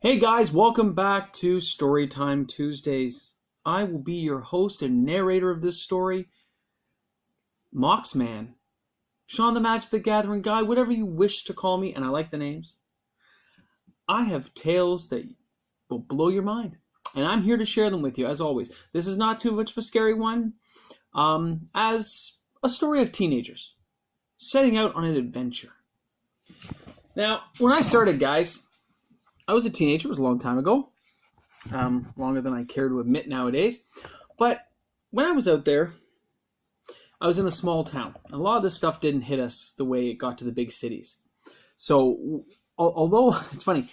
Hey guys, welcome back to Storytime Tuesdays. I will be your host and narrator of this story, Moxman, Sean the Magic the Gathering Guy, whatever you wish to call me, and I like the names. I have tales that will blow your mind, and I'm here to share them with you, as always. This is not too much of a scary one, as a story of teenagers setting out on an adventure. Now, when I started, guys, I was a teenager. It was a long time ago, longer than I care to admit nowadays. But when I was out there, I was in a small town. A lot of this stuff didn't hit us the way it got to the big cities. So, although it's funny,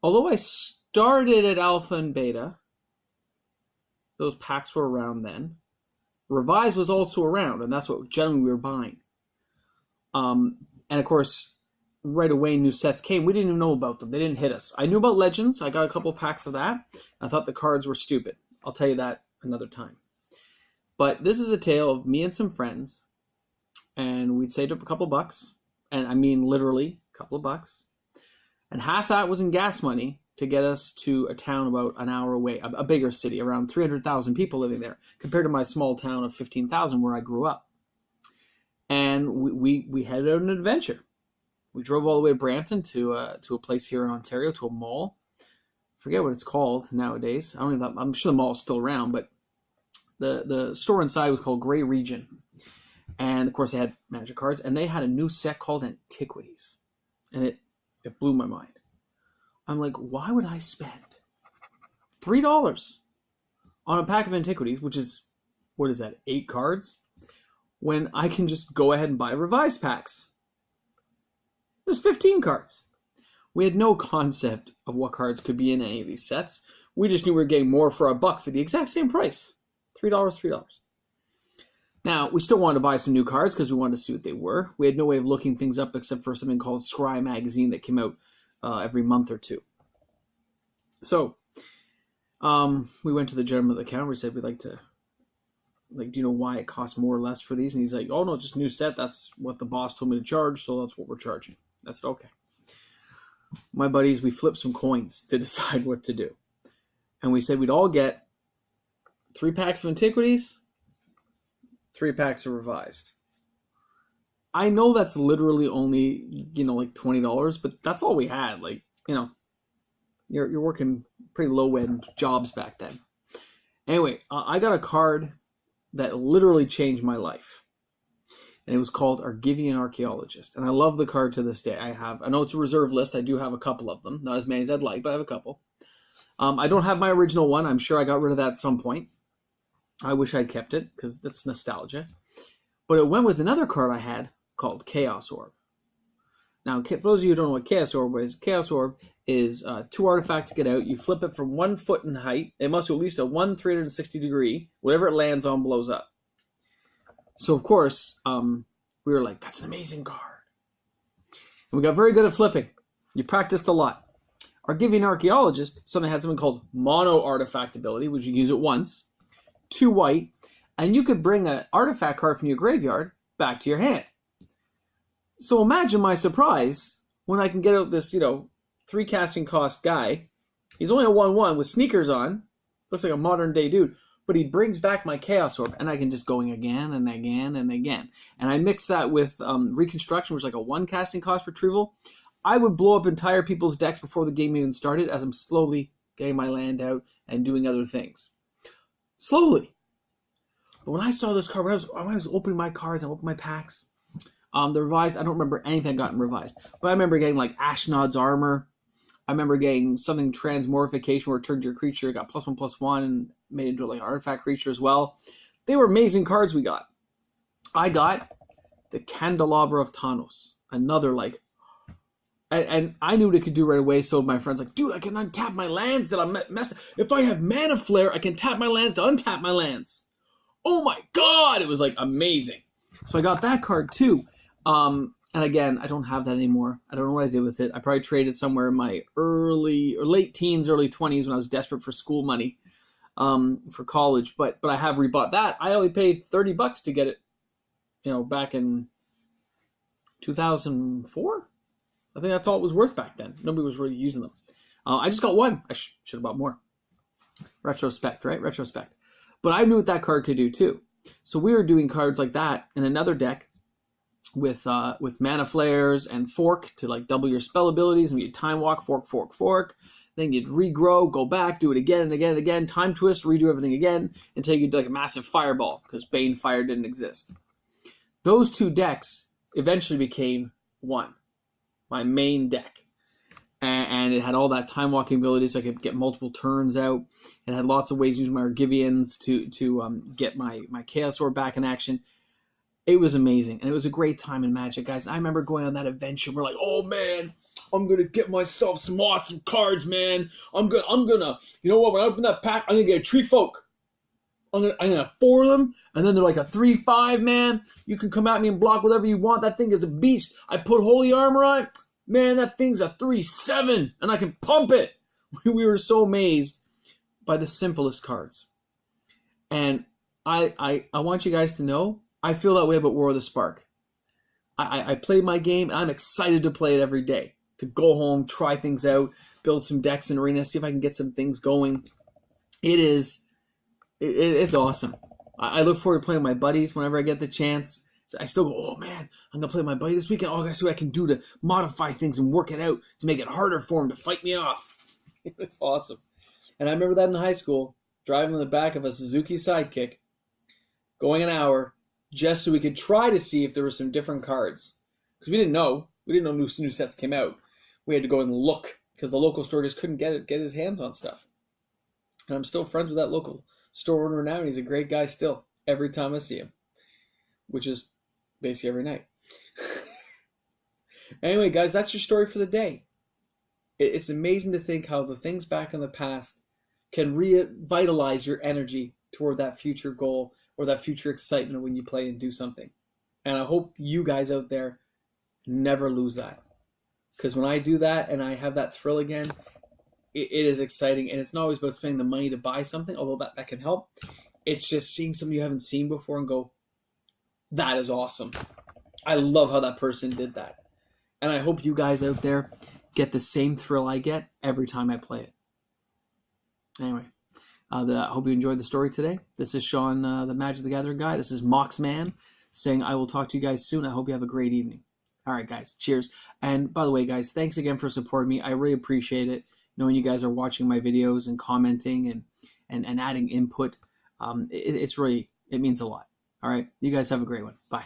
although I started at Alpha and Beta, those packs were around then. Revise was also around, and that's what generally we were buying. And of course, right away new sets came. We didn't even know about them. They didn't hit us. I knew about Legends. I got a couple packs of that. I thought the cards were stupid. I'll tell you that another time. But this is a tale of me and some friends, and we'd saved up a couple bucks, and I mean literally a couple of bucks, and half that was in gas money to get us to a town about an hour away, a bigger city, around 300,000 people living there, compared to my small town of 15,000 where I grew up. And we headed out on an adventure. We drove all the way to Brampton to a place here in Ontario, to a mall. I forget what it's called nowadays. I'm sure the mall is still around, but the store inside was called Grey Region. And of course they had Magic cards, and they had a new set called Antiquities. And it blew my mind. I'm like, why would I spend $3 on a pack of Antiquities, which is, what is that, 8 cards, when I can just go ahead and buy revised packs? There's 15 cards. We had no concept of what cards could be in any of these sets. We just knew we were getting more for our buck for the exact same price. $3. Now, we still wanted to buy some new cards because we wanted to see what they were. We had no way of looking things up except for something called Scry magazine that came out every month or two. So, we went to the gentleman at the counter. We said, we'd like to, do you know why it costs more or less for these? And he's like, oh no, just new set. That's what the boss told me to charge, so that's what we're charging. I said, okay. My buddies, we flipped some coins to decide what to do. And we said we'd all get 3 packs of Antiquities, 3 packs of Revised. I know that's literally only, like $20, but that's all we had. You're working pretty low-end jobs back then. Anyway, I got a card that literally changed my life. And it was called Argivian Archaeologist. And I love the card to this day. I know it's a reserve list. I do have a couple of them. Not as many as I'd like, but I have a couple. I don't have my original one. I'm sure I got rid of that at some point. I wish I'd kept it, because that's nostalgia. But it went with another card I had called Chaos Orb. Now, for those of you who don't know what Chaos Orb is 2 artifacts to get out. You flip it from 1 foot in height. It must be at least a 360 degree. Whatever it lands on blows up. So, of course, we were like, that's an amazing card. And we got very good at flipping. You practiced a lot. Argivian Archaeologist had something called mono artifact ability, which you use it once, 2 white, and you could bring an artifact card from your graveyard back to your hand. So imagine my surprise when I can get out this, 3 casting cost guy. He's only a 1/1 with sneakers on. Looks like a modern day dude. But he brings back my Chaos Orb, and I can just go again and again and again. And I mix that with Reconstruction, which is like a 1 casting cost retrieval. I would blow up entire people's decks before the game even started, as I'm slowly getting my land out and doing other things. Slowly. But when I saw this card, when I was opening my cards, I opened my packs. The Revised, I don't remember anything I got in Revised. But I remember getting like Ashnod's Armor. I remember getting something Transmorphication where it turned your creature, got +1/+1, and made it into like an artifact creature as well. They were amazing cards we got. I got the Candelabra of Thanos. Another and I knew what it could do right away, so my friend's like, dude, I can untap my lands that I'm messed up. If I have Mana Flare, I can tap my lands to untap my lands. Oh my god, it was like amazing. So I got that card too. And again, I don't have that anymore. I don't know what I did with it. I probably traded somewhere in my late teens, early 20s when I was desperate for school money for college. But I have rebought that. I only paid $30 to get it, back in 2004. I think that's all it was worth back then. Nobody was really using them. I just got one. I should have bought more. Retrospect, right? Retrospect. But I knew what that card could do too. So we were doing cards like that in another deck with Mana Flares and Fork to like double your spell abilities, and you'd Time Walk, Fork, Fork, Fork. Then you'd regrow, go back, do it again and again and again, Time Twist, redo everything again until you do like a massive Fireball because Bane Fire didn't exist. Those two decks eventually became one, my main deck. And it had all that time walking ability, so I could get multiple turns out. It had lots of ways to use my Argivians to get my Chaos Orb back in action. It was amazing, and it was a great time in Magic, guys. I remember going on that adventure. We're like, oh man, I'm gonna get myself some awesome cards, man. I'm gonna, you know what? When I open that pack, I'm gonna get a Tree Folk. I'm gonna 4 of them, and then they're like a 3/5, man. You can come at me and block whatever you want. That thing is a beast. I put Holy Armor on it. Man, that thing's a 3/7, and I can pump it. We were so amazed by the simplest cards. And I want you guys to know, I feel that way about War of the Spark. I play my game, and I'm excited to play it every day. To go home, try things out, build some decks in Arena, see if I can get some things going. It's awesome. I look forward to playing with my buddies whenever I get the chance. I still go, oh man, I'm going to play with my buddy this weekend. Oh, I got to see what I can do to modify things and work it out to make it harder for him to fight me off. It's awesome. And I remember that in high school, driving in the back of a Suzuki Sidekick, going an hour, just so we could try to see if there were some different cards. Because we didn't know. We didn't know new sets came out. We had to go and look, because the local store just couldn't get his hands on stuff. And I'm still friends with that local store owner now, and he's a great guy still, every time I see him. Which is basically every night. Anyway, guys, that's your story for the day. It's amazing to think how the things back in the past can revitalize your energy toward that future goal or that future excitement when you play and do something. And I hope you guys out there never lose that. Because when I do that and I have that thrill again, it is exciting. And it's not always about spending the money to buy something, although that can help. It's just seeing something you haven't seen before and go, that is awesome. I love how that person did that. And I hope you guys out there get the same thrill I get every time I play it. Anyway, I hope you enjoyed the story today. This is Sean, the Magic the Gathering guy. This is Moxman saying I will talk to you guys soon. I hope you have a great evening. All right, guys. Cheers. And by the way, guys, thanks again for supporting me. I really appreciate it. Knowing you guys are watching my videos and commenting and adding input. It means a lot. All right. You guys have a great one. Bye.